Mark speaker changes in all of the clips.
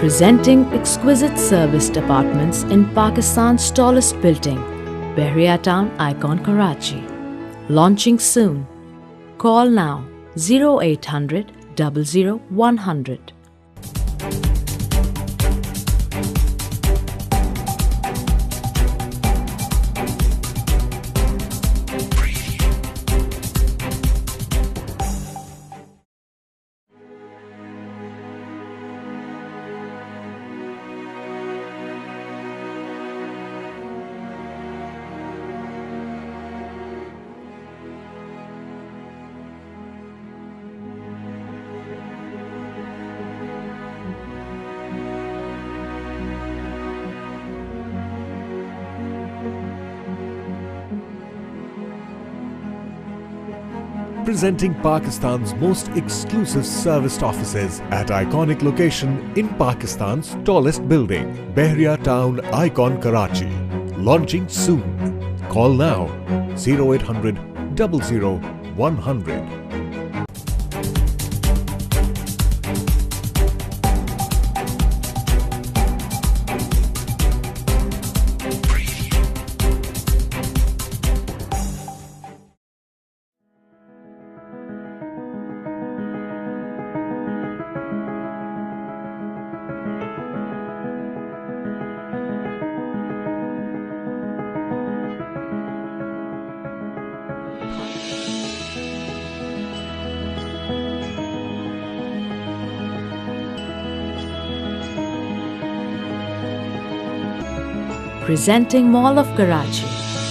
Speaker 1: Presenting exquisite serviced apartments in Pakistan's tallest building, Bahria Town Icon, Karachi. Launching soon. Call now 0800 00 100.
Speaker 2: Presenting Pakistan's most exclusive serviced offices at iconic location in Pakistan's tallest building, Bahria Town Icon, Karachi. Launching soon. Call now 0800 00 100.
Speaker 1: Presenting Mall of Karachi,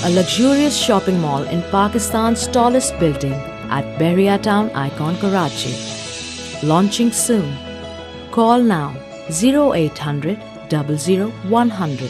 Speaker 1: a luxurious shopping mall in Pakistan's tallest building at Bahria Town Icon, Karachi. Launching soon. Call now 0800 00 100.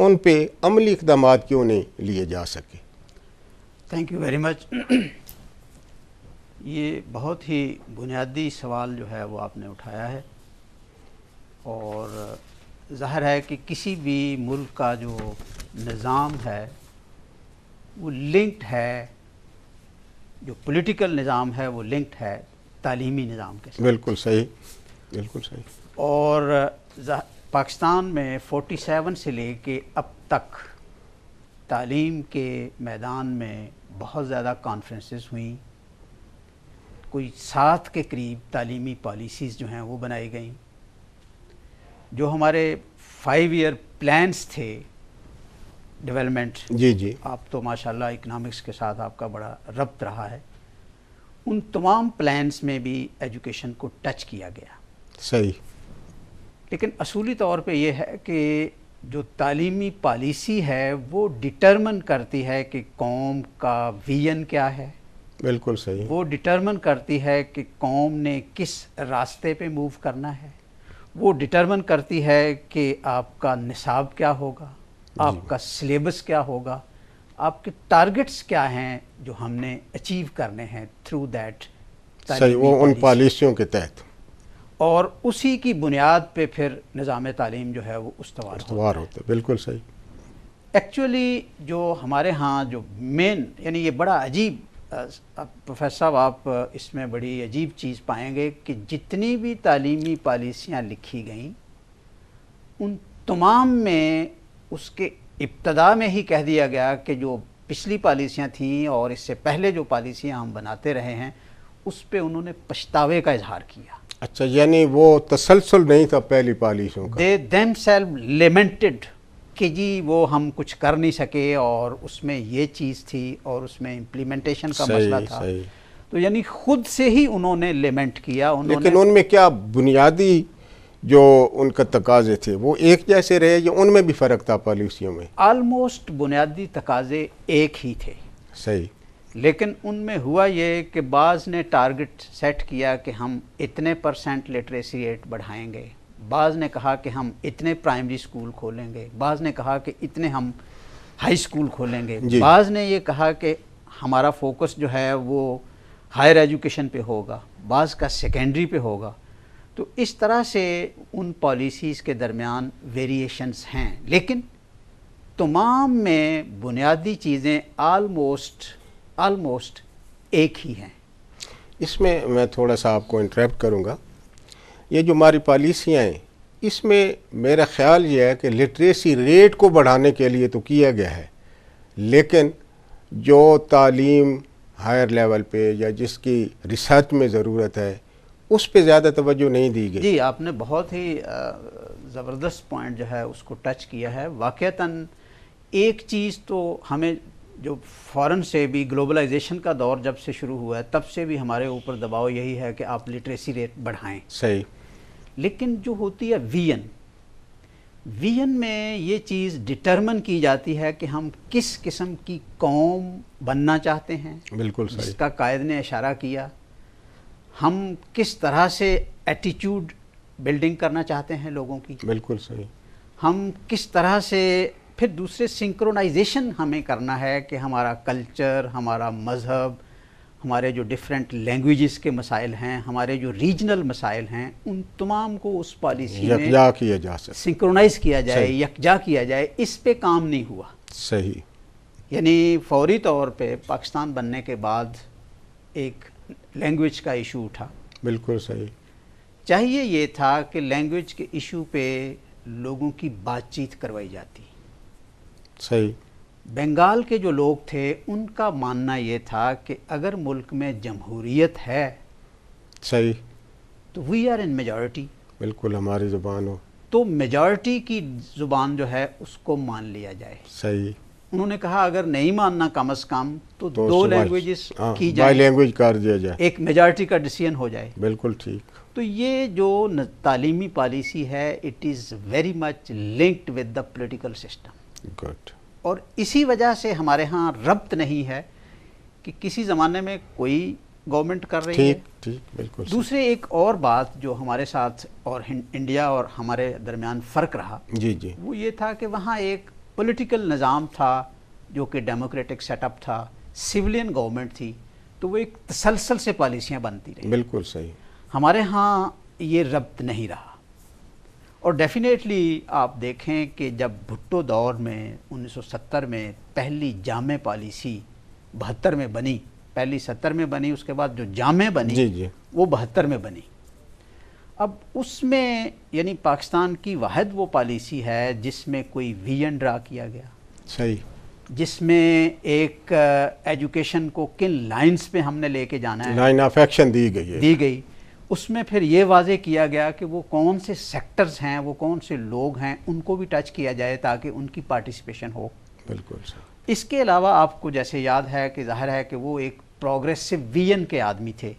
Speaker 3: ان پہ عملی اقدامات کیوں نہیں لیے جا سکے؟
Speaker 4: Thank you very much. یہ بہت ہی بنیادی سوال جو ہے وہ آپ نے اٹھایا ہے، اور ظاہر ہے کہ کسی بھی ملک کا جو نظام ہے وہ لنکڈ ہے، جو پولیٹیکل نظام ہے وہ لنکڈ ہے تعلیمی نظام کے ساتھ.
Speaker 3: بالکل صحیح، بالکل صحیح.
Speaker 4: اور پاکستان میں 47 سے لے کے اب تک تعلیم کے میدان میں بہت زیادہ کانفرنسز ہوئیں، کوئی 7 کے قریب تعلیمی پالیسیز جو ہیں وہ بنائی گئیں. جو ہمارے 5 ایئر پلانس تھے ڈیولپمنٹ،
Speaker 3: جی
Speaker 4: آپ تو ماشاءاللہ اکنامکس کے ساتھ آپ کا بڑا ربط رہا ہے، ان تمام پلانس میں بھی ایجوکیشن کو ٹچ کیا گیا.
Speaker 3: صحیح.
Speaker 4: لیکن اصولی طور پہ یہ ہے کہ جو تعلیمی پالیسی ہے وہ ڈٹرمن کرتی ہے کہ قوم کا ویژن کیا ہے.
Speaker 3: بالکل صحیح.
Speaker 4: وہ ڈٹرمن کرتی ہے کہ قوم نے کس راستے پہ موو کرنا ہے. وہ ڈٹرمن کرتی ہے کہ آپ کا نصاب کیا ہوگا، آپ کا سلیبس کیا ہوگا، آپ کے ٹارگٹس کیا ہیں جو ہم نے اچیو کرنے ہیں تھرو دیٹ.
Speaker 3: صحیح، وہ ان پالیسیوں کے تحت،
Speaker 4: اور اسی کی بنیاد پہ پھر نظام تعلیم جو ہے وہ استوار
Speaker 3: ہوتا ہے. بالکل صحیح.
Speaker 4: ایکچولی جو ہمارے ہاں جو مین، یعنی یہ بڑا عجیب، پروفیسر صاحب آپ اس میں بڑی عجیب چیز پائیں گے کہ جتنی بھی تعلیمی پالیسیاں لکھی گئیں ان تمام میں اس کے ابتدا میں ہی کہہ دیا گیا کہ جو پچھلی پالیسیاں تھیں اور اس سے پہلے جو پالیسیاں ہم بناتے رہے ہیں اس پہ انہوں نے پچھتاوے کا اظہار کیا.
Speaker 3: اچھا، یعنی وہ تسلسل نہیں تھا پہلی پالیسیوں کا.
Speaker 4: دے دیم سیلف لیمنٹڈ کہ جی وہ ہم کچھ کر نہیں سکے، اور اس میں یہ چیز تھی اور اس میں امپلیمنٹیشن کا مسئلہ تھا. تو یعنی خود سے ہی انہوں نے لیمنٹ کیا.
Speaker 3: لیکن ان میں کیا بنیادی جو ان کا تقاضے تھے وہ ایک جیسے رہے یا ان میں بھی فرق تھا پالیسیوں میں؟
Speaker 4: آلموسٹ بنیادی تقاضے ایک ہی تھے.
Speaker 3: صحیح.
Speaker 4: لیکن ان میں ہوا یہ کہ بعض نے ٹارگٹ سیٹ کیا کہ ہم اتنے % لٹریسی ریٹ بڑھائیں گے، بعض نے کہا کہ ہم اتنے پرائمری اسکول کھولیں گے، بعض نے کہا کہ اتنے ہم ہائی اسکول کھولیں گے، بعض نے یہ کہا کہ ہمارا فوکس جو ہے وہ ہائر ایجوکیشن پہ ہوگا، بعض کا سیکنڈری پہ ہوگا. تو اس طرح سے ان پالیسیز کے درمیان ویریشنز ہیں، لیکن تمام میں بنیادی چیزیں آلموسٹ ایک ہی ہیں.
Speaker 3: اس میں تھوڑا سا آپ کو انٹرپٹ کروں گا. یہ جو ہماری پالیسیاں ہیں اس میں میرا خیال یہ ہے کہ لٹریسی ریٹ کو بڑھانے کے لیے تو کیا گیا ہے، لیکن جو تعلیم ہائر لیول پہ یا جس کی ریسرچ میں ضرورت ہے اس پہ زیادہ توجہ نہیں دی گئی.
Speaker 4: جی آپ نے بہت ہی زبردست پوائنٹ جو ہے اس کو ٹچ کیا ہے. واقعتاً ایک چیز تو ہمیں جو فوراً سے بھی گلوبلائزیشن کا دور جب سے شروع ہوا ہے تب سے بھی ہمارے اوپر دباؤ یہی ہے کہ آپ لٹریسی ریٹ بڑھائیں.
Speaker 3: صحیح.
Speaker 4: لیکن جو ہوتی ہے ویژن میں یہ چیز ڈٹرمن کی جاتی ہے کہ ہم کس قسم کی قوم بننا چاہتے ہیں.
Speaker 3: بالکل صحیح.
Speaker 4: جس کا قائد نے اشارہ کیا. ہم کس طرح سے ایٹیچیوڈ بلڈنگ کرنا چاہتے ہیں لوگوں کی.
Speaker 3: بالکل صحیح.
Speaker 4: ہم کس طرح سے پھر دوسرے سنکرونائزیشن ہمیں کرنا ہے کہ ہمارا کلچر، ہمارا مذہب، ہمارے جو ڈیفرنٹ لینگویجز کے مسائل ہیں، ہمارے جو ریجنل مسائل ہیں، ان تمام کو اس پالیسی میں
Speaker 3: یکجا کیا جا سکے،
Speaker 4: سنکرونائز کیا جائے، یکجا کیا جائے. اس پہ کام نہیں ہوا.
Speaker 3: صحیح.
Speaker 4: یعنی فوری طور پہ پاکستان بننے کے بعد ایک لینگویج کا ایشو اٹھا.
Speaker 3: بالکل صحیح.
Speaker 4: چاہیے یہ تھا کہ لینگویج کے ایشو پہ لوگوں کی بات چیت کروائی جاتی.
Speaker 3: صحیح.
Speaker 4: بنگال کے جو لوگ تھے ان کا ماننا یہ تھا کہ اگر ملک میں جمہوریت ہے
Speaker 3: صحیح
Speaker 4: تو وی آر ان میجورٹی.
Speaker 3: بالکل ہماری زبان ہو
Speaker 4: تو میجورٹی کی زبان جو ہے اس کو مان لیا جائے.
Speaker 3: صحیح.
Speaker 4: انہوں نے کہا اگر نہیں ماننا کم از کم تو 2 لینگویجز کی
Speaker 3: بائی
Speaker 4: جائے،
Speaker 3: لینگویج کر دیا جائے،
Speaker 4: ایک میجورٹی کا ڈیسیژن ہو جائے.
Speaker 3: بالکل ٹھیک.
Speaker 4: تو یہ جو تعلیمی پالیسی ہے it is very much linked with the political system.
Speaker 3: Good.
Speaker 4: اور اسی وجہ سے ہمارے ہاں ربط نہیں ہے کہ کسی زمانے میں کوئی گورنمنٹ کر رہی ہے.
Speaker 3: ٹھیک بالکل.
Speaker 4: دوسرے ایک اور بات جو ہمارے ساتھ اور انڈیا اور ہمارے درمیان فرق رہا
Speaker 3: جی وہ
Speaker 4: یہ تھا کہ وہاں ایک پولیٹیکل نظام تھا جو کہ ڈیموکریٹک سیٹ اپ تھا، سویلین گورنمنٹ تھی، تو وہ ایک تسلسل سے پالیسیاں بنتی رہی.
Speaker 3: بالکل صحیح.
Speaker 4: ہمارے ہاں یہ ربط نہیں رہا. اور ڈیفینیٹلی آپ دیکھیں کہ جب بھٹو دور میں 1970 میں پہلی جامع پالیسی 72 میں بنی، پہلی 70 میں بنی، اس کے بعد جو جامع بنی وہ 72 میں بنی. اب اس میں یعنی پاکستان کی واحد وہ پالیسی ہے جس میں کوئی ویژن ڈرا کیا گیا،
Speaker 3: صحیح،
Speaker 4: جس میں ایک ایجوکیشن کو کن لائنز پہ ہم نے لے کے جانا ہے،
Speaker 3: لائن آف ایکشن دی گئی. اس میں پھر یہ واضح کیا گیا کہ وہ کون سے سیکٹرز ہیں، وہ کون سے لوگ ہیں، ان کو بھی ٹچ کیا جائے تاکہ ان کی پارٹیسپیشن ہو. بالکل صحیح.
Speaker 4: اس کے علاوہ آپ کو جیسے یاد ہے کہ ظاہر ہے کہ وہ ایک پروگریسو ویژن کے آدمی تھے.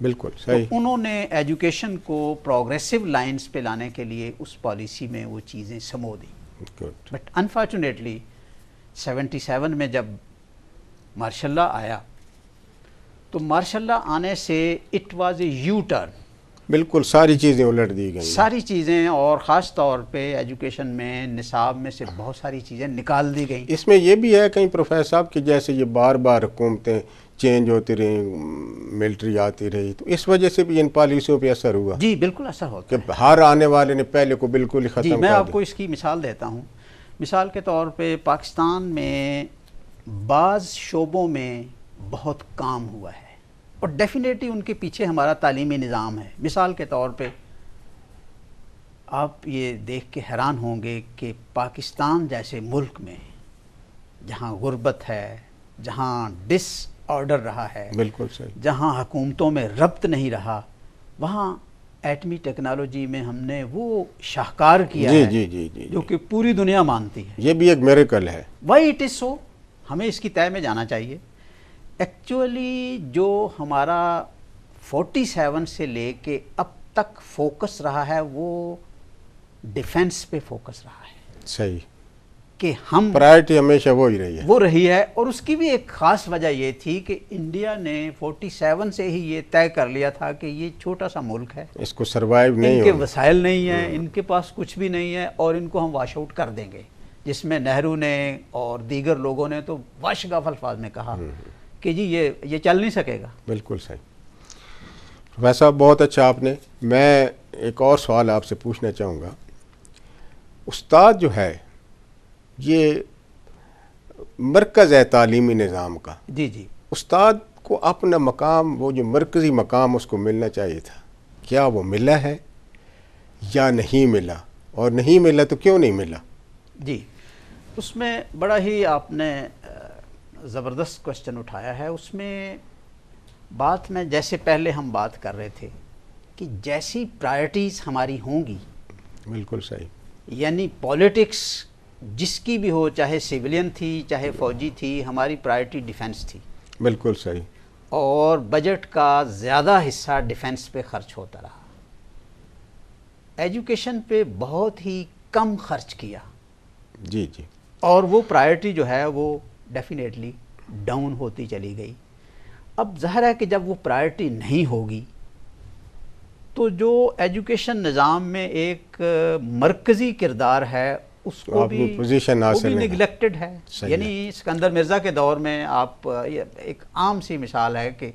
Speaker 3: بالکل صحیح.
Speaker 4: تو انہوں نے ایجوکیشن کو پروگریسو لائنز پہ لانے کے لیے اس پالیسی میں وہ چیزیں سمو دیں. بٹ انفارچونیٹلی 77 میں جب مارشل لا آیا تو مارشل لا آنے سے it was a you turn.
Speaker 3: بالکل ساری چیزیں الٹ دی گئی،
Speaker 4: ساری چیزیں، اور خاص طور پہ ایجوکیشن میں نصاب میں سے بہت ساری چیزیں نکال دی گئیں.
Speaker 3: اس میں یہ بھی ہے کہیں پروفیسر صاحب کہ جیسے یہ بار بار حکومتیں چینج ہوتی رہی، ملٹری آتی رہی، تو اس وجہ سے بھی ان پالیسیوں پہ اثر ہوا.
Speaker 4: جی بالکل اثر ہوتا ہے
Speaker 3: کہ ہر آنے والے نے پہلے کو بالکل ہی ختم کر دیا.
Speaker 4: میں آپ کو اس کی مثال دیتا ہوں. مثال کے طور پہ پاکستان میں بعض شعبوں میں بہت کام ہوا ہے اور ڈیفینیٹلی ان کے پیچھے ہمارا تعلیمی نظام ہے. مثال کے طور پہ آپ یہ دیکھ کے حیران ہوں گے کہ پاکستان جیسے ملک میں جہاں غربت ہے، جہاں ڈس آرڈر رہا ہے،
Speaker 3: بالکل صحیح،
Speaker 4: جہاں حکومتوں میں ربط نہیں رہا، وہاں ایٹمی ٹیکنالوجی میں ہم نے وہ شاہکار کیا ہے جو کہ پوری دنیا مانتی ہے.
Speaker 3: یہ بھی ایک میریکل ہے.
Speaker 4: وائی اٹ از سو، ہمیں اس کی تہہ میں جانا چاہیے. ایکچولی جو ہمارا 47 سے لے کے اب تک فوکس رہا ہے وہ ڈیفنس پہ فوکس رہا ہے.
Speaker 3: صحیح،
Speaker 4: کہ ہم
Speaker 3: پرائرٹی ہمیشہ وہی رہی ہے.
Speaker 4: وہ رہی ہے، اور اس کی بھی ایک خاص وجہ یہ تھی کہ انڈیا نے 47 سے ہی یہ طے کر لیا تھا کہ یہ چھوٹا سا ملک ہے،
Speaker 3: اس کو سروائیو نہیں
Speaker 4: ان کے
Speaker 3: ہوگا،
Speaker 4: وسائل نہیں ہیں، ان کے پاس کچھ بھی نہیں ہے، اور ان کو ہم واش آؤٹ کر دیں گے. جس میں نہرو نے اور دیگر لوگوں نے تو واشگاف الفاظ میں کہا کہ جی یہ چل نہیں سکے گا.
Speaker 3: بالکل صحیح. ویسا بہت اچھا آپ نے. میں ایک اور سوال آپ سے پوچھنا چاہوں گا. استاد جو ہے یہ مرکز ہے تعلیمی نظام کا.
Speaker 4: جی جی.
Speaker 3: استاد کو اپنا مقام، وہ جو مرکزی مقام اس کو ملنا چاہیے تھا، کیا وہ ملا ہے یا نہیں ملا؟ اور نہیں ملا تو کیوں نہیں ملا؟
Speaker 4: جی، اس میں بڑا ہی آپ نے زبردست کوشچن اٹھایا ہے. اس میں بات میں جیسے پہلے ہم بات کر رہے تھے کہ جیسی پرائرٹیز ہماری ہوں گی،
Speaker 3: بالکل صحیح،
Speaker 4: یعنی پولیٹکس جس کی بھی ہو، چاہے سیولین تھی چاہے فوجی تھی، ہماری پرائرٹی ڈیفنس تھی.
Speaker 3: بالکل صحیح.
Speaker 4: اور بجٹ کا زیادہ حصہ ڈیفنس پہ خرچ ہوتا رہا. ایجوکیشن پہ بہت ہی کم خرچ کیا.
Speaker 3: جی جی.
Speaker 4: اور وہ پرائرٹی جو ہے وہ ڈیفینیٹلی ڈاؤن ہوتی چلی گئی. اب ظاہر ہے کہ جب وہ پرائرٹی نہیں ہوگی تو جو ایجوکیشن نظام میں ایک مرکزی کردار ہے اس کو بھی
Speaker 3: پوزیشن حاصل
Speaker 4: نگلیکٹڈ ہے. یعنی سکندر مرزا کے دور میں آپ ایک عام سی مثال ہے کہ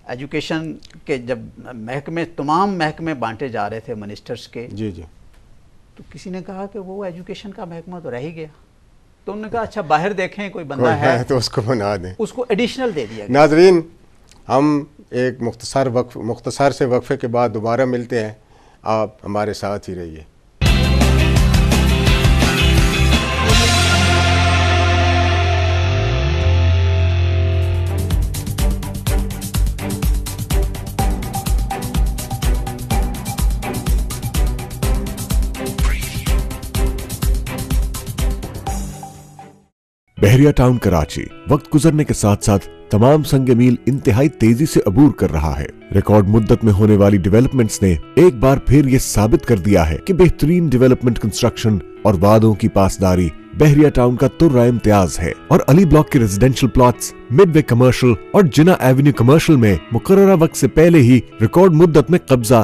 Speaker 4: ایجوکیشن کے جب تمام محکمے بانٹے جا رہے تھے منسٹرز کے،
Speaker 3: جی جی،
Speaker 4: تو کسی نے کہا کہ وہ ایجوکیشن کا محکمہ تو رہ ہی گیا. تو انہوں نے کہا اچھا باہر دیکھیں کوئی بندہ ہے
Speaker 3: تو اس کو بنا دیں،
Speaker 4: اس کو ایڈیشنل دے دیا گیا.
Speaker 3: ناظرین، ہم ایک مختصر سے وقفے کے بعد دوبارہ ملتے ہیں. آپ ہمارے ساتھ ہی رہیے.
Speaker 2: بحریہ ٹاؤن کراچی وقت گزرنے کے ساتھ ساتھ تمام سنگ میل انتہائی تیزی سے عبور کر رہا ہے. ریکارڈ مدت میں ہونے والی ڈیولپمنٹس نے ایک بار پھر یہ ثابت کر دیا ہے کہ بہترین ڈیولپمنٹ کنسٹرکشن اور وعدوں کی پاسداری بحریہ ٹاؤن کا ترا امتیاز ہے. اور علی بلاک کے ریزیڈینشل پلاٹس، مڈ وے کمرشل اور جنا ایونیو کمرشل میں مقررہ وقت سے پہلے ہی ریکارڈ مدت میں قبضہ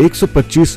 Speaker 2: 125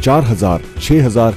Speaker 2: 4000, 6000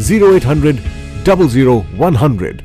Speaker 2: 0800 00 100।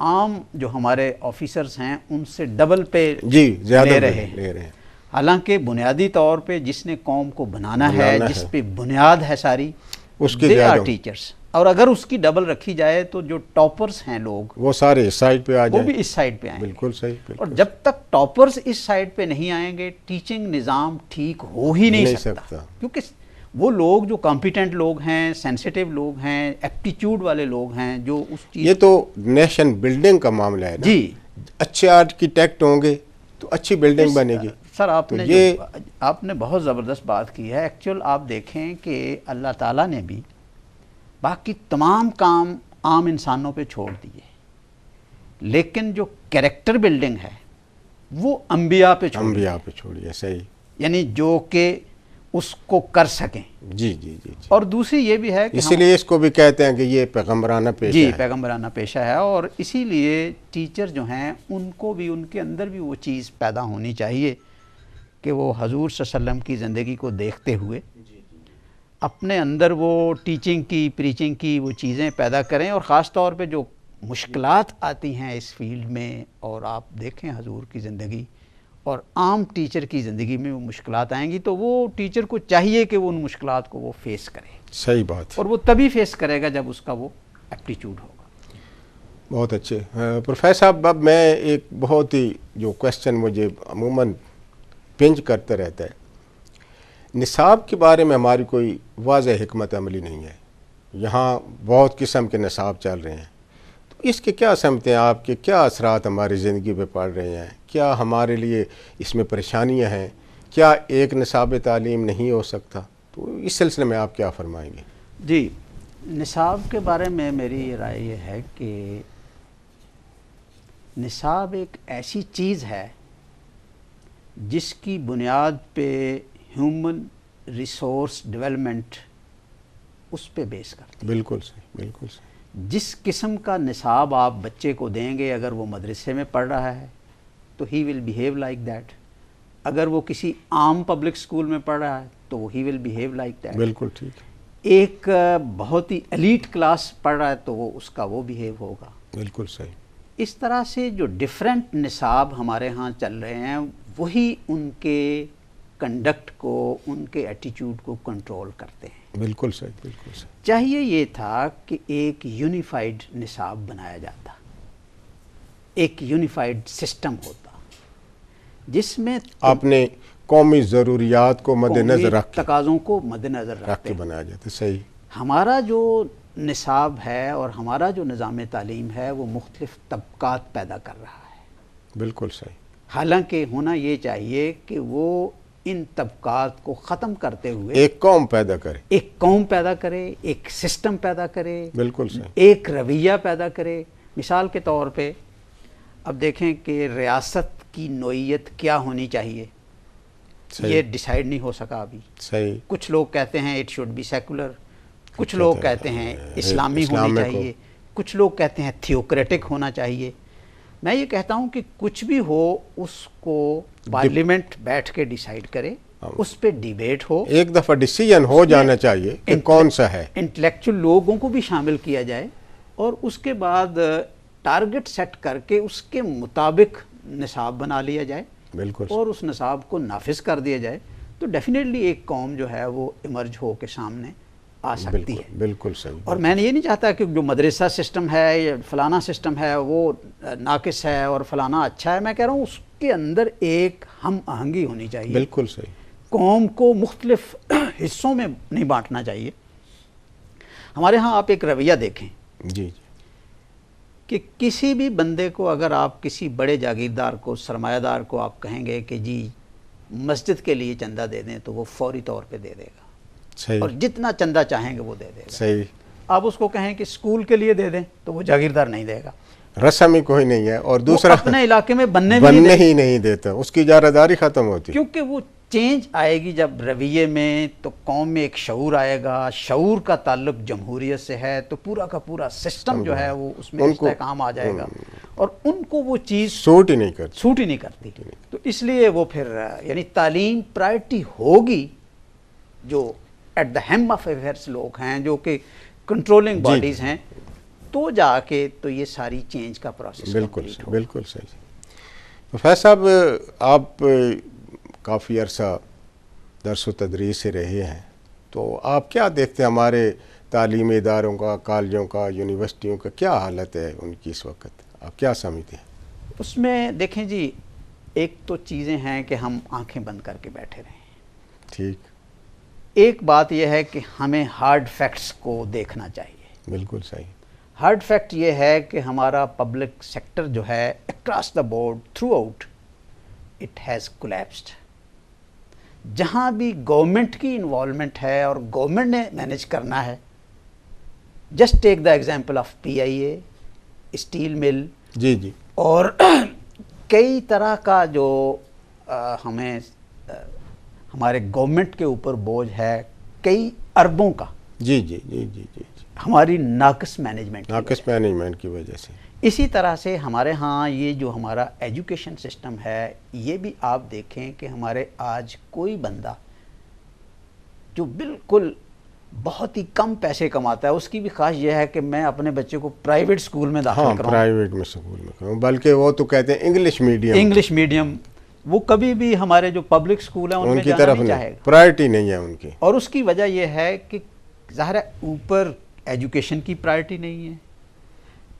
Speaker 4: عام جو ہمارے آفیسرز ہیں ان سے ڈبل پہ
Speaker 3: جی زیادہ
Speaker 4: لے رہے
Speaker 3: لے
Speaker 4: ہیں،
Speaker 3: رہے ہیں،
Speaker 4: حالانکہ بنیادی طور پہ جس نے قوم کو بنانا ہے، جس پہ بنیاد ہے ساری،
Speaker 3: اس کی
Speaker 4: دے آر
Speaker 3: زیادہ
Speaker 4: ٹیچرس. اور اگر اس کی ڈبل رکھی جائے تو جو ٹاپرز ہیں لوگ
Speaker 3: وہ سارے اس سائڈ پہ آ
Speaker 4: وہ
Speaker 3: جائیں.
Speaker 4: بھی اس سائڈ پہ آئیں گے.
Speaker 3: بالکل صحیح،
Speaker 4: اور
Speaker 3: بالکل
Speaker 4: جب تک ٹاپرز اس سائڈ پہ نہیں آئیں گے ٹیچنگ نظام ٹھیک ہو ہی نہیں سکتا، کیونکہ وہ لوگ جو کمپیٹنٹ لوگ ہیں، سینسیٹیو لوگ ہیں، ایپٹیچیوڈ والے لوگ ہیں، جو اس چیز
Speaker 3: یہ تو نیشن بلڈنگ کا معاملہ ہے نا.
Speaker 4: جی
Speaker 3: اچھے آرکیٹیکٹ ہوں گے تو اچھی بلڈنگ بنے گی.
Speaker 4: سر آپ
Speaker 3: تو
Speaker 4: نے
Speaker 3: یہ
Speaker 4: آپ نے بہت زبردست بات کی ہے. ایکچوئل آپ دیکھیں کہ اللہ تعالیٰ نے بھی باقی تمام کام عام انسانوں پہ چھوڑ دیے، لیکن جو کیریکٹر بلڈنگ ہے وہ انبیاء پہ چھوڑ
Speaker 3: انبیاء پہ چھوڑیے. صحیح.
Speaker 4: یعنی جو کہ اس کو کر سکیں.
Speaker 3: جی جی جی جی.
Speaker 4: اور دوسری یہ بھی ہے کہ
Speaker 3: اسی لیے اس کو بھی کہتے ہیں کہ یہ پیغمبرانہ پیشہ
Speaker 4: جی
Speaker 3: ہے.
Speaker 4: پیغمبرانہ پیشہ ہے. اور اسی لیے ٹیچر جو ہیں ان کو بھی، ان کے اندر بھی وہ چیز پیدا ہونی چاہیے کہ وہ حضور صلی اللہ علیہ وسلم کی زندگی کو دیکھتے ہوئے اپنے اندر وہ ٹیچنگ کی، پریچنگ کی وہ چیزیں پیدا کریں. اور خاص طور پہ جو مشکلات آتی ہیں اس فیلڈ میں، اور آپ دیکھیں حضور کی زندگی اور عام ٹیچر کی زندگی میں وہ مشکلات آئیں گی، تو وہ ٹیچر کو چاہیے کہ وہ ان مشکلات کو وہ فیس کرے.
Speaker 3: صحیح بات.
Speaker 4: اور وہ تبھی فیس کرے گا جب اس کا وہ ایپٹیچیوڈ ہوگا.
Speaker 3: بہت اچھے. پروفیسر صاحب، اب میں ایک بہت ہی جو کویسچن مجھے عموماً پنچ کرتا رہتا ہے، نصاب کے بارے میں ہماری کوئی واضح حکمت عملی نہیں ہے. یہاں بہت قسم کے نصاب چل رہے ہیں، تو اس کے کیا سمجھتے ہیں آپ کے کیا اثرات ہماری زندگی پہ پڑ رہے ہیں؟ کیا ہمارے لیے اس میں پریشانیاں ہیں؟ کیا ایک نصاب تعلیم نہیں ہو سکتا؟ تو اس سلسلے میں آپ کیا فرمائیں گے؟
Speaker 4: جی، نصاب کے بارے میں میری یہ رائے یہ ہے کہ نصاب ایک ایسی چیز ہے جس کی بنیاد پہ ہیومن ریسورس ڈیولپمنٹ اس پہ بیس کرتی ہے.
Speaker 3: بالکل صحیح، بالکل صحیح.
Speaker 4: جس قسم کا نصاب آپ بچے کو دیں گے، اگر وہ مدرسے میں پڑھ رہا ہے تو ہی ول بیہیو لائک دیٹ. اگر وہ کسی عام پبلک اسکول میں پڑھ رہا ہے تو ہی ول بیہیو لائک دیٹ.
Speaker 3: بالکل ٹھیک.
Speaker 4: ایک بہت ہی ایلیٹ کلاس پڑھ رہا ہے تو وہ اس کا وہ بیہیو ہوگا.
Speaker 3: بالکل صحیح.
Speaker 4: اس طرح سے جو ڈیفرنٹ نصاب ہمارے ہاں چل رہے ہیں وہی ان کے کنڈکٹ کو، ان کے ایٹیچیوڈ کو کنٹرول کرتے ہیں.
Speaker 3: بالکل صحیح، بالکل صحیح.
Speaker 4: چاہیے یہ تھا کہ ایک یونیفائڈ نصاب بنایا جاتا، ایک یونیفائڈ سسٹم ہوتا جس میں
Speaker 3: اپنے قومی ضروریات کو مد نظر رکھ کے،
Speaker 4: تقاضوں کو مد نظر
Speaker 3: رکھ کے بنایا جاتا. صحیح.
Speaker 4: ہمارا جو نصاب ہے اور ہمارا جو نظام تعلیم ہے وہ مختلف طبقات پیدا کر رہا ہے.
Speaker 3: بالکل صحیح.
Speaker 4: حالانکہ ہونا یہ چاہیے کہ وہ ان طبقات کو ختم کرتے ہوئے
Speaker 3: ایک قوم پیدا کرے،
Speaker 4: ایک قوم پیدا کرے، ایک سسٹم پیدا کرے.
Speaker 3: بالکل صحیح.
Speaker 4: ایک رویہ پیدا کرے. مثال کے طور پہ اب دیکھیں کہ ریاست کی نوعیت کیا ہونی چاہیے، یہ ڈیسائیڈ نہیں ہو سکا ابھی.
Speaker 3: صحیح.
Speaker 4: کچھ لوگ کہتے ہیں اٹ شوڈ بی سیکولر، کچھ لوگ کہتے ہیں اسلامی ہونی چاہیے، کچھ لوگ کہتے ہیں تھیوکریٹک ہونا چاہیے. میں یہ کہتا ہوں کہ کچھ بھی ہو اس کو پارلیمنٹ بیٹھ کے ڈیسائیڈ کرے، اس پہ ڈیبیٹ ہو،
Speaker 3: ایک دفعہ ڈیسیجن ہو جانا چاہیے کہ کون سا ہے.
Speaker 4: انٹلیکچوئل لوگوں کو بھی شامل کیا جائے اور اس کے بعد ٹارگٹ سیٹ کر کے اس کے مطابق نصاب بنا لیا جائے.
Speaker 3: بالکل.
Speaker 4: اور اس نصاب کو نافذ کر دیا جائے تو ڈیفینیٹلی ایک قوم جو ہے وہ ایمرج ہو کے سامنے آ سکتی ہے.
Speaker 3: بالکل صحیح.
Speaker 4: اور میں نے یہ نہیں چاہتا کہ جو مدرسہ سسٹم ہے یا فلانا سسٹم ہے وہ ناقص ہے اور فلانا اچھا ہے. میں کہہ رہا ہوں اس کے اندر ایک ہم آہنگی ہونی چاہیے.
Speaker 3: بالکل صحیح.
Speaker 4: قوم کو مختلف حصوں میں نہیں بانٹنا چاہیے. ہمارے ہاں آپ ایک رویہ دیکھیں
Speaker 3: جی
Speaker 4: کہ کسی بھی بندے کو اگر آپ کسی بڑے جاگیردار کو، سرمایہ دار کو آپ کہیں گے کہ جی مسجد کے لیے چندہ دے دیں تو وہ فوری طور پہ دے دے گا.
Speaker 3: صحیح.
Speaker 4: اور جتنا چندہ چاہیں گے وہ دے دے گا.
Speaker 3: صحیح.
Speaker 4: آپ اس کو کہیں کہ اسکول کے لیے دے دیں تو وہ جاگیردار نہیں دے گا.
Speaker 3: رسم ہی کوئی نہیں ہے. اور دوسرا
Speaker 4: اپنے علاقے میں بننے
Speaker 3: ہی نہیں دیتا، اس کی اجارہ داری ختم ہوتی.
Speaker 4: کیونکہ وہ چینج آئے گی جب رویے میں، تو قوم میں ایک شعور آئے گا. شعور کا تعلق جمہوریت سے ہے تو پورا کا پورا سسٹم جو ہے وہ اس میں استحکام آ جائے گا اور ان کو وہ چیز
Speaker 3: سوٹ ہی نہیں کرتی.
Speaker 4: تو اس لیے وہ پھر یعنی تعلیم پرائرٹی ہوگی. جو at the helm of affairs لوگ ہیں، جو کہ کنٹرولنگ باڈیز ہیں، تو جا کے تو یہ ساری چینج کا پروسیس
Speaker 3: بالکل صحیح. پروفیسر صاحب, آپ کافی عرصہ درس و تدریس سے رہے ہیں, تو آپ کیا دیکھتے ہیں ہمارے تعلیمی اداروں کا, کالجوں کا, یونیورسٹیوں کا کیا حالت ہے ان کی اس وقت, آپ کیا سمجھتے ہیں؟
Speaker 4: اس میں دیکھیں جی, ایک تو چیزیں ہیں کہ ہم آنکھیں بند کر کے بیٹھے رہیں.
Speaker 3: ٹھیک.
Speaker 4: ایک بات یہ ہے کہ ہمیں ہارڈ فیکٹس کو دیکھنا چاہیے.
Speaker 3: بالکل صحیح.
Speaker 4: ہارڈ فیکٹ یہ ہے کہ ہمارا پبلک سیکٹر جو ہے across the board through out it has collapsed. جہاں بھی گورنمنٹ کی انوالومنٹ ہے اور گورنمنٹ نے مینیج کرنا ہے, just take the example of P I A, steel mill,
Speaker 3: جی
Speaker 4: اور کئی طرح کا جو ہمیں ہمارے گورنمنٹ کے اوپر بوجھ ہے کئی اربوں کا,
Speaker 3: جی
Speaker 4: ہماری ناقص مینجمنٹ
Speaker 3: کی وجہ سے.
Speaker 4: اسی طرح سے ہمارے ہاں یہ جو ہمارا ایجوکیشن سسٹم ہے, یہ بھی آپ دیکھیں کہ ہمارے آج کوئی بندہ جو بالکل بہت ہی کم پیسے کماتا ہے, اس کی بھی خواہش یہ ہے کہ میں اپنے بچے کو پرائیویٹ سکول میں داخل کراؤں.
Speaker 3: پرائیویٹ میں سکول میں کروں, بلکہ وہ تو کہتے ہیں انگلش میڈیم.
Speaker 4: وہ کبھی بھی ہمارے جو پبلک سکول ہیں ان میں
Speaker 3: کی
Speaker 4: جانا
Speaker 3: طرف
Speaker 4: نہیں چاہے گا,
Speaker 3: پرائرٹی نہیں ہے ان کی.
Speaker 4: اور اس کی وجہ یہ ہے کہ ظاہر ہے اوپر ایجوکیشن کی پرائرٹی نہیں ہے,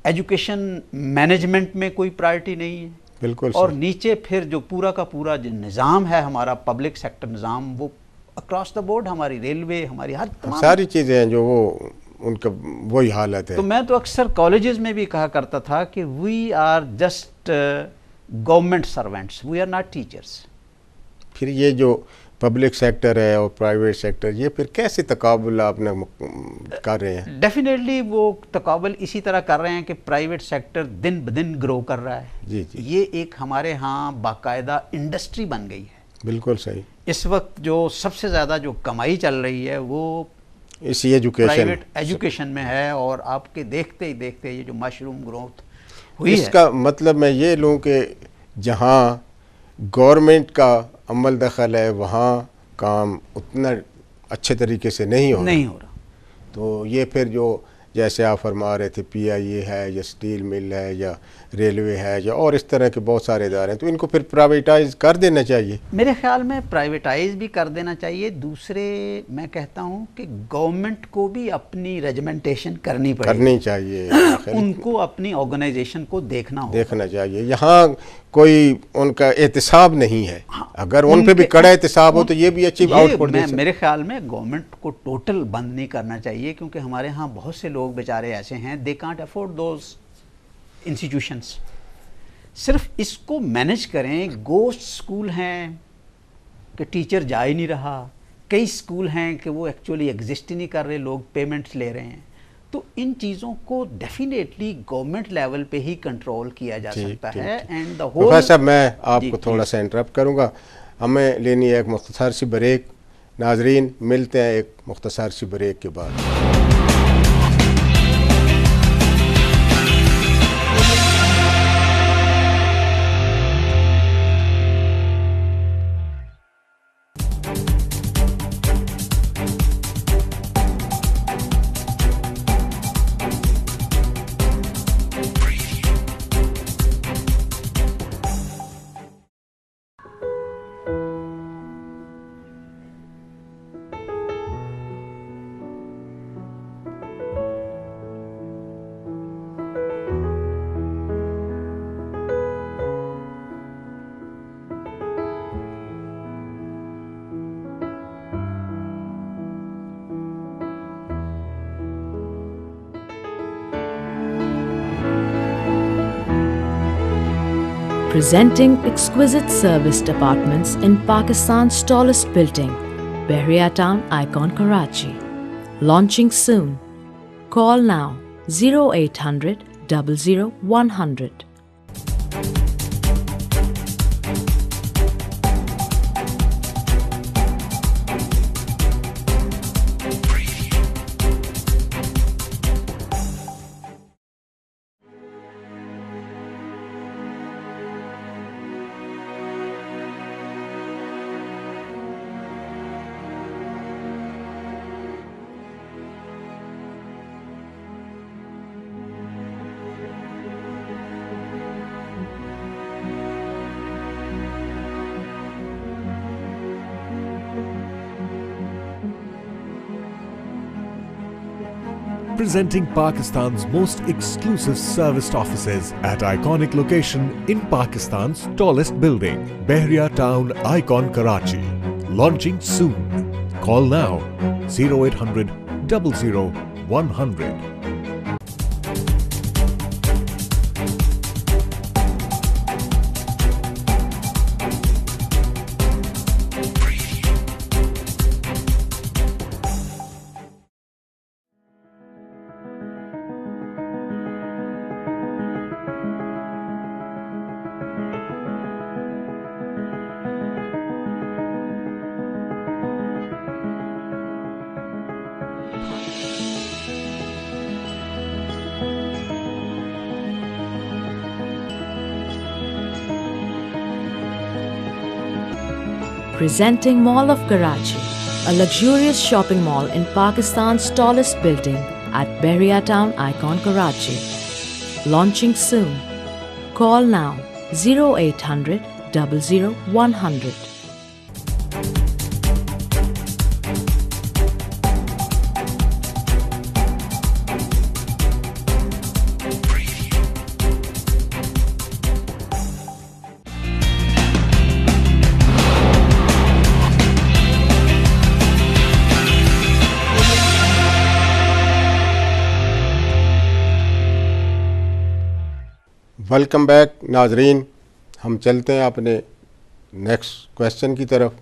Speaker 4: ایجوکیشن مینجمنٹ میں کوئی پرائرٹی نہیں ہے.
Speaker 3: بالکل.
Speaker 4: اور نیچے پھر جو پورا کا پورا جو نظام ہے ہمارا پبلک سیکٹر نظام, وہ اکراس دا بورڈ ہماری ریلوے, ہماری ہر تمام
Speaker 3: ساری چیزیں ہیں جو وہ ان کا وہی حالت ہے.
Speaker 4: تو میں تو اکثر کالجز میں بھی کہا کرتا تھا کہ we are just government servants, we are not teachers.
Speaker 3: پھر یہ جو پبلک سیکٹر ہے اور پرائیویٹ سیکٹر, یہ پھر کیسے تقابل آپ نے کر رہے ہیں؟
Speaker 4: ڈیفینیٹلی وہ تقابل اسی طرح کر رہے ہیں کہ پرائیویٹ سیکٹر دن بدن گرو کر رہا ہے.
Speaker 3: جی.
Speaker 4: یہ ایک ہمارے ہاں باقاعدہ انڈسٹری بن گئی ہے.
Speaker 3: بالکل صحیح.
Speaker 4: اس وقت جو سب سے زیادہ جو کمائی چل رہی ہے وہ
Speaker 3: اسی
Speaker 4: پرائیویٹ ایجوکیشن میں ہے, اور آپ کے دیکھتے ہی دیکھتے یہ جو مشروم گروتھ ہوئی ہے,
Speaker 3: اس کا مطلب میں یہ لوں کہ جہاں گورنمنٹ کا عمل دخل ہے وہاں کام اتنا اچھے طریقے سے نہیں ہو رہا. تو یہ پھر جو جیسے آپ فرما رہے تھے پی آئی اے ہے یا اسٹیل مل ہے یا ریلوے ہے یا اور اس طرح کے بہت سارے ادارے ہیں, تو ان کو پھر پرائیویٹائز کر دینا چاہیے.
Speaker 4: میرے خیال میں پرائیویٹائز بھی کر دینا چاہیے. دوسرے میں کہتا ہوں کہ گورنمنٹ کو بھی اپنی ریجمنٹیشن کرنی
Speaker 3: چاہیے,
Speaker 4: ان کو اپنی آرگنائزیشن کو دیکھنا
Speaker 3: چاہیے. یہاں کوئی ان کا احتساب نہیں ہے, اگر ان پہ بھی کڑا احتساب ہو تو یہ بھی اچھی آؤٹ پٹ دے سکتے.
Speaker 4: میرے خیال میں گورنمنٹ کو ٹوٹل بند نہیں کرنا چاہیے, کیونکہ ہمارے ہاں بہت سے لوگ بیچارے ایسے ہیں they can't afford those institutions. صرف اس کو مینج کریں. گوسٹ سکول ہیں کہ ٹیچر جا ہی نہیں رہا, کئی سکول ہیں کہ وہ ایکچولی ایگزسٹ ہی نہیں کر رہے, لوگ پیمنٹس لے رہے ہیں. تو ان چیزوں کو ڈیفینیٹلی گورنمنٹ لیول پہ ہی کنٹرول کیا جا سکتا ہے. And the whole.
Speaker 3: پروفیسر صاحب میں آپ کو تھوڑا سا انٹرپٹ کروں گا, ہمیں لینی ہے ایک مختصر سی بریک. ناظرین ملتے ہیں ایک مختصر سی بریک کے بعد.
Speaker 1: Presenting exquisite serviced apartments in Pakistan's tallest building, Bahria Town Icon, Karachi. Launching soon. Call now 0800 00 100.
Speaker 2: presenting Pakistan's most exclusive serviced offices at iconic location in Pakistan's tallest building, Bahria Town Icon, Karachi. Launching soon. Call now 0800 00 100.
Speaker 1: Presenting Mall of Karachi, a luxurious shopping mall in Pakistan's tallest building at Bahria Town Icon, Karachi. Launching soon. Call now 0800 00 100.
Speaker 3: Welcome back ناظرین، ہم چلتے ہیں اپنے next question کی طرف۔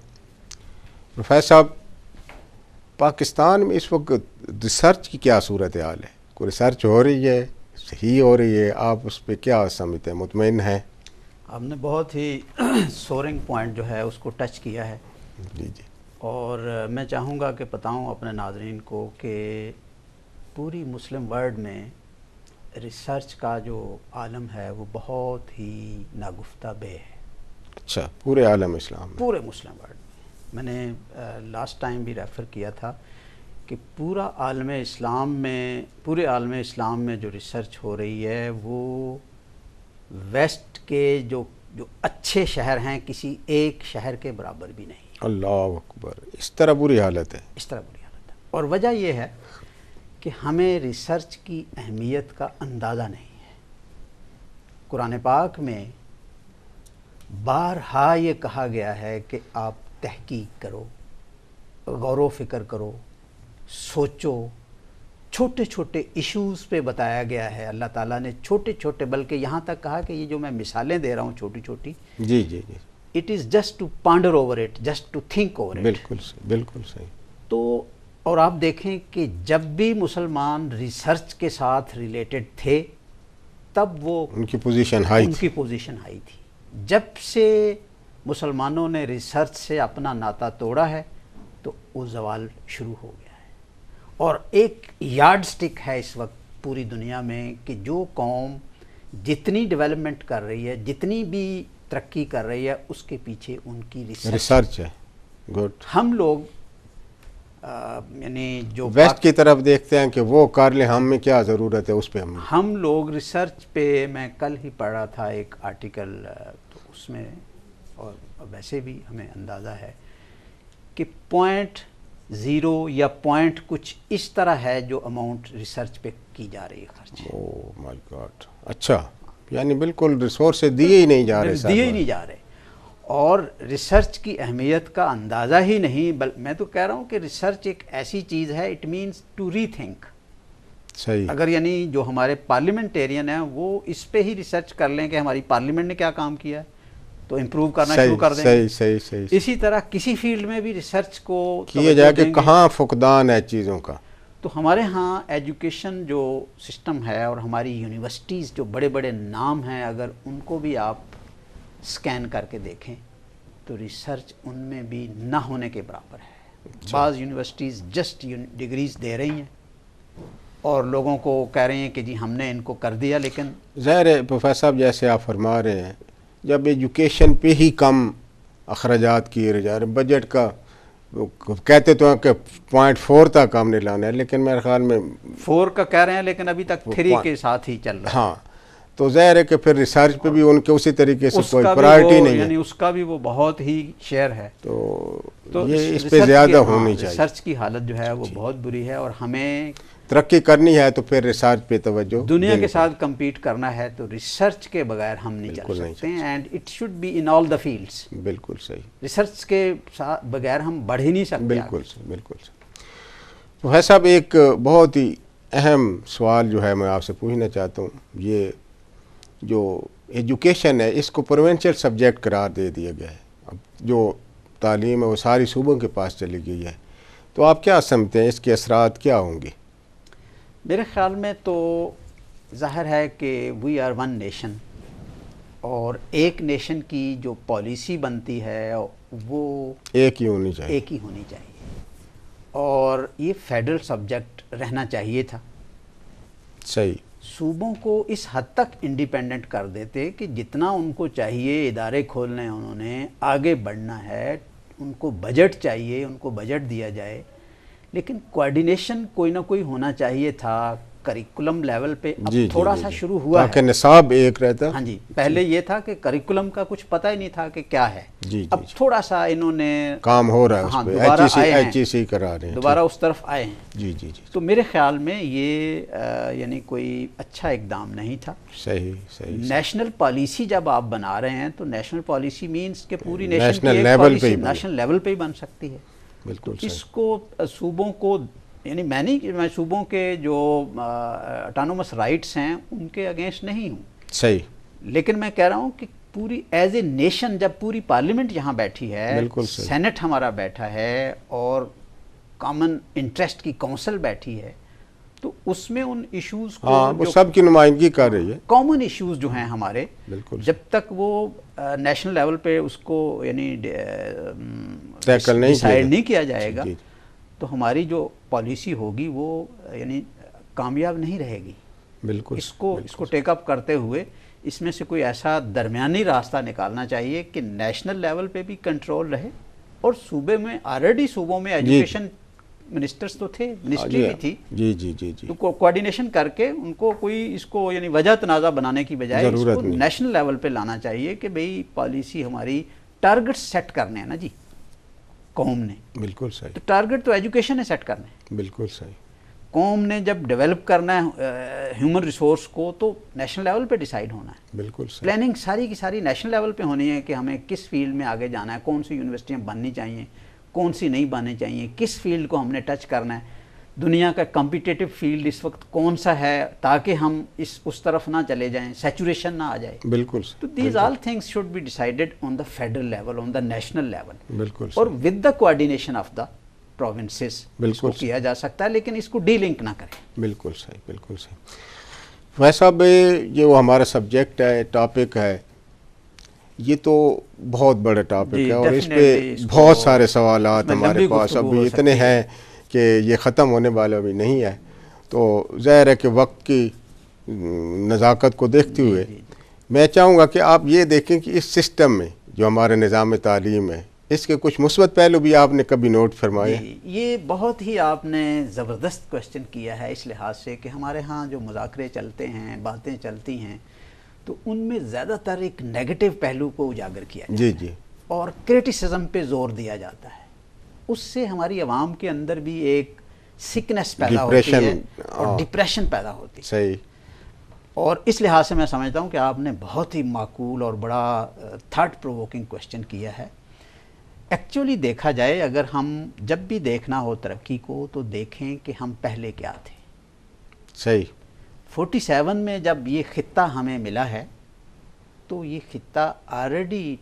Speaker 3: Professor صاحب، پاکستان میں اس وقت ریسرچ کی کیا صورت حال ہے؟ کوئی ریسرچ ہو رہی ہے، صحیح ہو رہی ہے؟ آپ اس پہ کیا سمجھتے ہیں، مطمئن ہیں؟
Speaker 4: آپ نے بہت ہی سورنگ پوائنٹ جو ہے اس کو ٹچ کیا ہے،
Speaker 3: جی جی،
Speaker 4: اور میں چاہوں گا کہ بتاؤں اپنے ناظرین کو کہ پوری مسلم ورلڈ میں ریسرچ کا جو عالم ہے وہ بہت ہی ناگفتہ بے ہے۔
Speaker 3: اچھا، پورے عالم اسلام میں؟
Speaker 4: پورے مسلم ورلڈ میں نے لاسٹ ٹائم بھی ریفر کیا تھا کہ پورے عالم اسلام میں جو ریسرچ ہو رہی ہے وہ ویسٹ کے جو اچھے شہر ہیں کسی ایک شہر کے برابر بھی نہیں۔
Speaker 3: اللہ اکبر، اس طرح بری حالت ہے؟
Speaker 4: اس طرح بری حالت ہے، اور وجہ یہ ہے کہ ہمیں ریسرچ کی اہمیت کا اندازہ نہیں ہے۔ قرآن پاک میں بارہا یہ کہا گیا ہے کہ آپ تحقیق کرو، غور و فکر کرو، سوچو۔ چھوٹے چھوٹے ایشوز پہ بتایا گیا ہے، اللہ تعالیٰ نے چھوٹے چھوٹے، بلکہ یہاں تک کہا کہ یہ جو میں مثالیں دے رہا ہوں چھوٹی چھوٹی،
Speaker 3: جی جی جی،
Speaker 4: it is just to ponder over it, just to think over it.
Speaker 3: بالکل بالکل صحیح۔
Speaker 4: تو اور آپ دیکھیں کہ جب بھی مسلمان ریسرچ کے ساتھ ریلیٹڈ تھے تب وہ
Speaker 3: ان کی پوزیشن ہائی
Speaker 4: تھی۔ جب سے مسلمانوں نے ریسرچ سے اپنا ناطہ توڑا ہے تو وہ زوال شروع ہو گیا ہے، اور ایک یارڈ سٹک ہے اس وقت پوری دنیا میں کہ جو قوم جتنی ڈیولپمنٹ کر رہی ہے، جتنی بھی ترقی کر رہی ہے، اس کے پیچھے ان کی
Speaker 3: ریسرچ ہے۔ گڈ۔
Speaker 4: ہم لوگ یعنی جو
Speaker 3: ویسٹ کی طرف دیکھتے ہیں کہ وہ کر لیں، ہم میں کیا ضرورت ہے، اس پہ
Speaker 4: ہم لوگ ریسرچ پہ، میں کل ہی پڑھ رہا تھا ایک آرٹیکل، تو اس میں اور ویسے بھی ہمیں اندازہ ہے کہ 0.0 یا پوائنٹ کچھ اس طرح ہے جو اماؤنٹ ریسرچ پہ کی جا رہی ہے خرچ۔
Speaker 3: اوہ مائی گاڈ، اچھا، یعنی بالکل ریسورسز دیے ہی نہیں جا رہے،
Speaker 4: اور ریسرچ کی اہمیت کا اندازہ ہی نہیں۔ میں تو کہہ رہا ہوں کہ ریسرچ ایک ایسی چیز ہے، it means to rethink.
Speaker 3: صحیح۔
Speaker 4: اگر یعنی جو ہمارے پارلیمنٹیرین ہیں وہ اس پہ ہی ریسرچ کر لیں کہ ہماری پارلیمنٹ نے کیا کام کیا ہے تو امپروو کرنا شروع کر دیں گے۔
Speaker 3: صحیح۔
Speaker 4: اسی طرح کسی فیلڈ میں بھی ریسرچ کو
Speaker 3: کیا جائے کہ کہاں فقدان ہے چیزوں کا۔
Speaker 4: تو ہمارے ہاں ایجوکیشن جو سسٹم ہے اور ہماری یونیورسٹیز جو بڑے بڑے نام ہیں، اگر ان کو بھی آپ سکین کر کے دیکھیں تو ریسرچ ان میں بھی نہ ہونے کے برابر ہے۔ بعض یونیورسٹیز جسٹ ڈگریز دے رہی ہیں اور لوگوں کو کہہ رہے ہیں کہ جی ہم نے ان کو کر دیا، لیکن
Speaker 3: ظاہر ہے پروفیسر صاحب جیسے آپ فرما رہے ہیں، جب ایجوکیشن پہ ہی کم اخراجات کیے جا رہے ہیں، بجٹ کا کہتے تو ہیں کہ 0.4 تک ہم نے لانا ہے، لیکن میرے خیال میں
Speaker 4: 4 کا کہہ رہے ہیں، لیکن ابھی تک 3 کے ساتھ ہی چل رہا ہے۔
Speaker 3: ہاں، تو ظاہر ہے کہ پھر ریسرچ پہ بھی ان کے اسی طریقے سے کوئی پرائرٹی نہیں ہے،
Speaker 4: یعنی اس کا بھی وہ بہت ہی شیئر ہے۔
Speaker 3: تو یہ اس پہ زیادہ ہونی چاہیے۔
Speaker 4: ریسرچ کی حالت جو ہے وہ بہت بری ہے، اور ہمیں
Speaker 3: ترقی کرنی ہے تو پھر ریسرچ پہ توجہ
Speaker 4: دنیا کے ساتھ کمپیٹ کرنا ہے تو ریسرچ کے بغیر ہم نہیں چل سکتے ہیں، and it should be in all the fields.
Speaker 3: بالکل صحیح.
Speaker 4: ریسرچ کے بغیر ہم بڑھ ہی نہیں سکتے.
Speaker 3: بالکل صحیح، بالکل صحیح. پروفیسر صاحب ایک بہت ہی اہم سوال جو ہے میں آپ سے پوچھنا چاہتا ہوں، یہ جو ایجوکیشن ہے اس کو پروونشل سبجیکٹ قرار دے دیا گیا ہے. اب جو تعلیم ہے وہ ساری صوبوں کے پاس چلی گئی ہے، تو آپ کیا سمجھتے ہیں اس کے اثرات کیا ہوں گے؟
Speaker 4: میرے خیال میں تو ظاہر ہے کہ وی آر ون نیشن، اور ایک نیشن کی جو پالیسی بنتی ہے وہ
Speaker 3: ایک ہی ہونی
Speaker 4: چاہیے، اور یہ فیڈرل سبجیکٹ رہنا چاہیے تھا.
Speaker 3: صحیح.
Speaker 4: صوبوں کو اس حد تک انڈیپینڈنٹ کر دیتے کہ جتنا ان کو چاہیے ادارے کھولنے ہیں، انہوں نے آگے بڑھنا ہے، ان کو بجٹ چاہیے، ان کو بجٹ دیا جائے. لیکن کوارڈینیشن کوئی نہ کوئی ہونا چاہیے تھا کریکولم لیول پہ. اب تھوڑا سا شروع ہوا ہے
Speaker 3: تاکہ نصاب ایک رہتا.
Speaker 4: ہاں جی، پہلے یہ تھا کہ کریکولم کا کچھ پتہ ہی نہیں تھا کہ کیا ہے. اب تھوڑا سا انہوں نے
Speaker 3: کام ہو رہا ہے،
Speaker 4: ہاں دوبارہ آئے ہیں، دوبارہ اس طرف آئے ہیں.
Speaker 3: جی جی جی.
Speaker 4: تو میرے خیال میں یہ یعنی کوئی اچھا اقدام نہیں تھا.
Speaker 3: صحیح صحیح.
Speaker 4: نیشنل پالیسی جب آپ بنا رہے ہیں تو نیشنل پالیسی مینس کہ پوری
Speaker 3: نیشنل
Speaker 4: لیول پہ ہی بن سکتی ہے.
Speaker 3: بالکل.
Speaker 4: اس کو صوبوں کو، یعنی میں صوبوں کے جو اٹانومس رائٹس ہیں ان کے اگینسٹ نہیں ہوں.
Speaker 3: صحیح.
Speaker 4: لیکن میں کہہ رہا ہوں کہ پوری ایز اے نیشن جب پوری پارلیمنٹ یہاں بیٹھی ہے، سینٹ ہمارا بیٹھا ہے، اور کامن انٹرسٹ کی کونسل بیٹھی ہے، تو اس میں ان ایشوز کو
Speaker 3: وہ سب کی نمائندگی کر رہی ہے.
Speaker 4: کامن ایشوز جو ہیں ہمارے،
Speaker 3: بالکل
Speaker 4: جب تک وہ نیشنل لیول پہ اس کو یعنی
Speaker 3: ٹیکل
Speaker 4: نہیں کیا جائے گا تو ہماری جو پالیسی ہوگی وہ یعنی کامیاب نہیں رہے گی.
Speaker 3: بالکل.
Speaker 4: اس کو ٹیک اپ کرتے ہوئے اس میں سے کوئی ایسا درمیانی راستہ نکالنا چاہیے کہ نیشنل لیول پہ بھی کنٹرول رہے، اور صوبے میں آلریڈی صوبوں میں ایجوکیشن منسٹرز تو تھے، منسٹری بھی تھی.
Speaker 3: جی جی جی جی.
Speaker 4: تو کوارڈینیشن کر کے ان کو کوئی اس کو یعنی وجہ تنازع بنانے کی بجائے اس کو نیشنل لیول پہ لانا چاہیے کہ بھئی پالیسی ہماری ٹارگٹ سیٹ کرنے ہیں نا جی قوم نے.
Speaker 3: بالکل صحیح.
Speaker 4: تو ٹارگٹ تو ایجوکیشن نے سیٹ کرنے.
Speaker 3: بالکل صحیح.
Speaker 4: قوم نے جب ڈیولپ کرنا ہے ہیومن ریسورس کو تو نیشنل لیول پہ ڈیسائیڈ ہونا ہے.
Speaker 3: بالکل صحیح.
Speaker 4: پلاننگ ساری کی ساری نیشنل لیول پہ ہونی ہے کہ ہمیں کس فیلڈ میں آگے جانا ہے، کون سی یونیورسٹیاں بننی چاہیے، کون سی نہیں بننی چاہیے، کس فیلڈ کو ہم نے ٹچ کرنا ہے، دنیا کا کمپیٹیٹو فیلڈ اس وقت کون سا ہے تاکہ ہم اس طرف نہ چلے جائیں، سیچوریشن نہ آ جائے.
Speaker 3: بالکل.
Speaker 4: تو these all things should be decided on the federal level, on the national level.
Speaker 3: بالکل.
Speaker 4: اور with the coordination of the provinces بالکل کیا جا سکتا ہے، لیکن اس کو ڈی لنک نہ کریں.
Speaker 3: بالکل صحیح. بالکل صحیح. ویسا صاحب یہ وہ ہمارا سبجیکٹ ہے، ٹاپک ہے، یہ تو بہت بڑا ٹاپک ہے اور اس پہ بہت سارے سوالات ہمارے پاس ابھی اتنے ہیں کہ یہ ختم ہونے والا بھی نہیں ہے. تو ظاہر ہے کہ وقت کی نزاکت کو دیکھتے ہوئے میں چاہوں گا کہ آپ یہ دیکھیں کہ اس سسٹم میں جو ہمارے نظام تعلیم ہے اس کے کچھ مثبت پہلو بھی آپ نے کبھی نوٹ فرمائے.
Speaker 4: یہ بہت ہی آپ نے زبردست کوشچن کیا ہے اس لحاظ سے کہ ہمارے ہاں جو مذاکرے چلتے ہیں، باتیں چلتی ہیں، تو ان میں زیادہ تر ایک نیگیٹو پہلو کو اجاگر کیا جاتا ہے. جی. اور کریٹیسزم پہ زور دیا جاتا ہے. اس سے ہماری عوام کے اندر بھی ایک سکنس پیدا ہوتی ہے اور ڈپریشن پیدا ہوتی ہے.
Speaker 3: صحیح.
Speaker 4: اور اس لحاظ سے میں سمجھتا ہوں کہ آپ نے بہت ہی معقول اور بڑا تھاٹ پرووکنگ کوشچن کیا ہے. ایکچولی دیکھا جائے، اگر ہم جب بھی دیکھنا ہو ترقی کو تو دیکھیں کہ ہم پہلے کیا تھے.
Speaker 3: صحیح.
Speaker 4: 47 میں جب یہ خطہ ہمیں ملا ہے تو یہ خطہ آلریڈی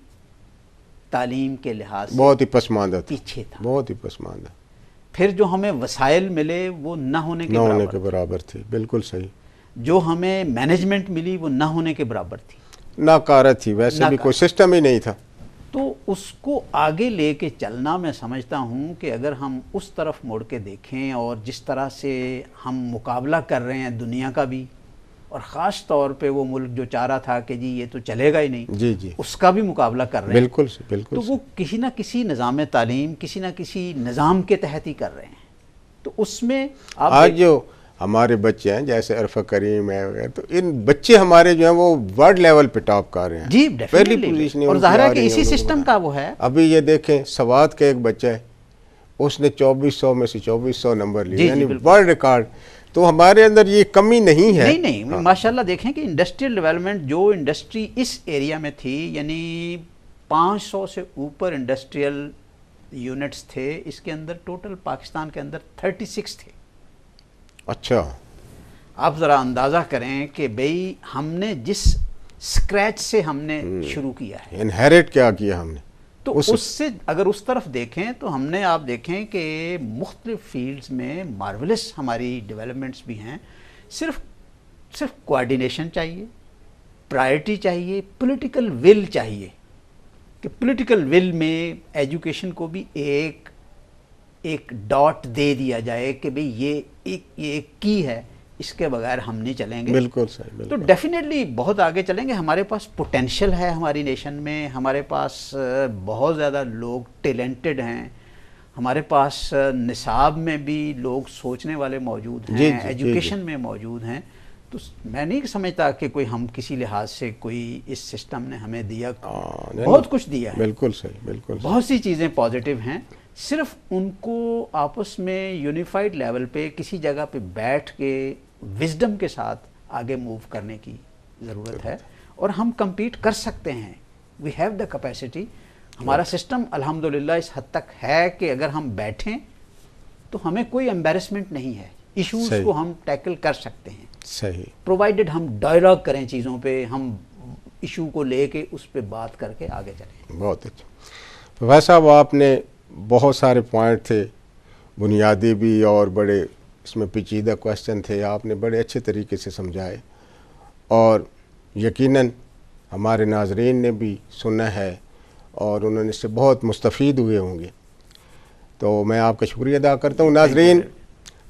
Speaker 4: تعلیم کے لحاظ سے
Speaker 3: بہت ہی پسماندہ
Speaker 4: پیچھے تھا،
Speaker 3: بہت ہی پسماندہ.
Speaker 4: پھر جو ہمیں وسائل ملے وہ نہ ہونے کے
Speaker 3: برابر تھے. بالکل صحیح.
Speaker 4: جو ہمیں مینجمنٹ ملی وہ نہ ہونے کے برابر تھی،
Speaker 3: ناکارہ تھی، ویسے بھی کوئی سسٹم ہی نہیں تھا.
Speaker 4: تو اس کو آگے لے کے چلنا میں سمجھتا ہوں کہ اگر ہم اس طرف مڑ کے دیکھیں اور جس طرح سے ہم مقابلہ کر رہے ہیں دنیا کا بھی، اور خاص طور پہ وہ ملک جو چاہ رہا تھا کہ جی یہ تو چلے گا ہی نہیں،
Speaker 3: جی
Speaker 4: اس کا بھی مقابلہ کر رہے ہیں.
Speaker 3: بالکل بالکل.
Speaker 4: تو وہ کسی نہ کسی نظام تعلیم، کسی نہ کسی نظام کے تحت ہی کر رہے ہیں. تو اس میں
Speaker 3: آج جو ہمارے بچے ہیں جیسے عرفہ کریم ہے وغیرہ، تو ان بچے ہمارے جو ہیں وہ ورلڈ لیول پہ ٹاپ کر رہے ہیں.
Speaker 4: جی
Speaker 3: پہلی پوزیشن.
Speaker 4: اور ظاہر ہے کہ اسی سسٹم کا وہ ہے.
Speaker 3: ابھی یہ دیکھیں سوات کا ایک بچہ ہے، اس نے 2400 میں سے 2400 نمبر لیے، یعنی ورلڈ ریکارڈ. تو ہمارے اندر یہ کمی نہیں ہے.
Speaker 4: نہیں ماشاءاللہ دیکھیں کہ انڈسٹریل ڈیولپمنٹ جو انڈسٹری اس ایریا میں تھی، یعنی 500 سے اوپر انڈسٹریل یونٹس تھے، اس کے اندر ٹوٹل پاکستان کے اندر 36 تھے.
Speaker 3: اچھا،
Speaker 4: آپ ذرا اندازہ کریں کہ بھئی ہم نے جس سکریچ سے ہم نے شروع کیا ہے،
Speaker 3: انہیریٹ کیا کیا ہم نے،
Speaker 4: تو اس سے اگر اس طرف دیکھیں تو ہم نے، آپ دیکھیں کہ مختلف فیلڈز میں مارولس ہماری ڈیولپمنٹس بھی ہیں. صرف کوآرڈینیشن چاہیے، پرائرٹی چاہیے، پولیٹیکل ول چاہیے کہ پولیٹیکل ول میں ایجوکیشن کو بھی ایک ڈاٹ دے دیا جائے کہ بھئی یہ ایک کی ہے، اس کے بغیر ہم نہیں چلیں گے.
Speaker 3: بالکل صحیح.
Speaker 4: تو ڈیفینیٹلی بہت آگے چلیں گے. ہمارے پاس پوٹینشیل ہے ہماری نیشن میں، ہمارے پاس بہت زیادہ لوگ ٹیلنٹڈ ہیں، ہمارے پاس نصاب میں بھی لوگ سوچنے والے موجود ہیں، ایجوکیشن میں موجود ہیں. تو میں نہیں سمجھتا کہ کوئی ہم کسی لحاظ سے کوئی اس سسٹم نے ہمیں دیا، بہت کچھ دیا ہے.
Speaker 3: بالکل صحیح، بالکل.
Speaker 4: بہت سی چیزیں پازیٹیو ہیں، صرف ان کو آپس میں یونیفائڈ لیول پہ کسی جگہ پہ بیٹھ کے وزڈم کے ساتھ آگے موو کرنے کی ضرورت ہے. اور ہم کمپیٹ کر سکتے ہیں، وی ہیو دا کیپیسٹی. ہمارا سسٹم الحمدللہ اس حد تک ہے کہ اگر ہم بیٹھیں تو ہمیں کوئی امبیرسمنٹ نہیں ہے، ایشوز کو ہم ٹیکل کر سکتے ہیں.
Speaker 3: صحیح.
Speaker 4: پرووائڈڈ ہم ڈائلاگ کریں چیزوں پہ، ہم ایشو کو لے کے اس پہ بات کر کے آگے چلیں.
Speaker 3: بہت اچھا. پروفیسر صاحب، آپ نے بہت سارے پوائنٹ تھے، بنیادی بھی اور بڑے اس میں پیچیدہ کویسچن تھے، آپ نے بڑے اچھے طریقے سے سمجھائے، اور یقیناً ہمارے ناظرین نے بھی سنا ہے اور انہوں نے اس سے بہت مستفید ہوئے ہوں گے. تو میں آپ کا شکریہ ادا کرتا ہوں. ناظرین،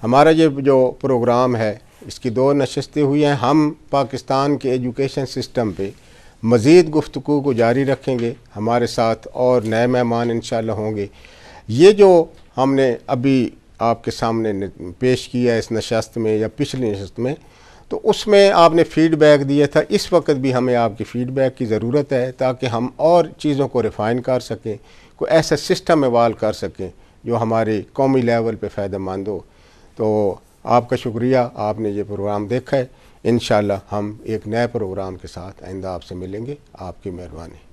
Speaker 3: ہمارا یہ جو پروگرام ہے اس کی 2 نشستیں ہوئی ہیں. ہم پاکستان کے ایجوکیشن سسٹم پہ مزید گفتگو کو جاری رکھیں گے. ہمارے ساتھ اور نئے مہمان انشاءاللہ ہوں گے. یہ جو ہم نے ابھی آپ کے سامنے پیش کیا اس نشست میں یا پچھلی نشست میں، تو اس میں آپ نے فیڈ بیک دیا تھا. اس وقت بھی ہمیں آپ کی فیڈ بیک کی ضرورت ہے تاکہ ہم اور چیزوں کو ریفائن کر سکیں، کوئی ایسا سسٹم ایوالو کر سکیں جو ہمارے قومی لیول پہ فائدہ مند ہو. تو آپ کا شکریہ، آپ نے یہ پروگرام دیکھا ہے. انشاءاللہ ہم ایک نئے پروگرام کے ساتھ آئندہ آپ سے ملیں گے. آپ کی مہربانی.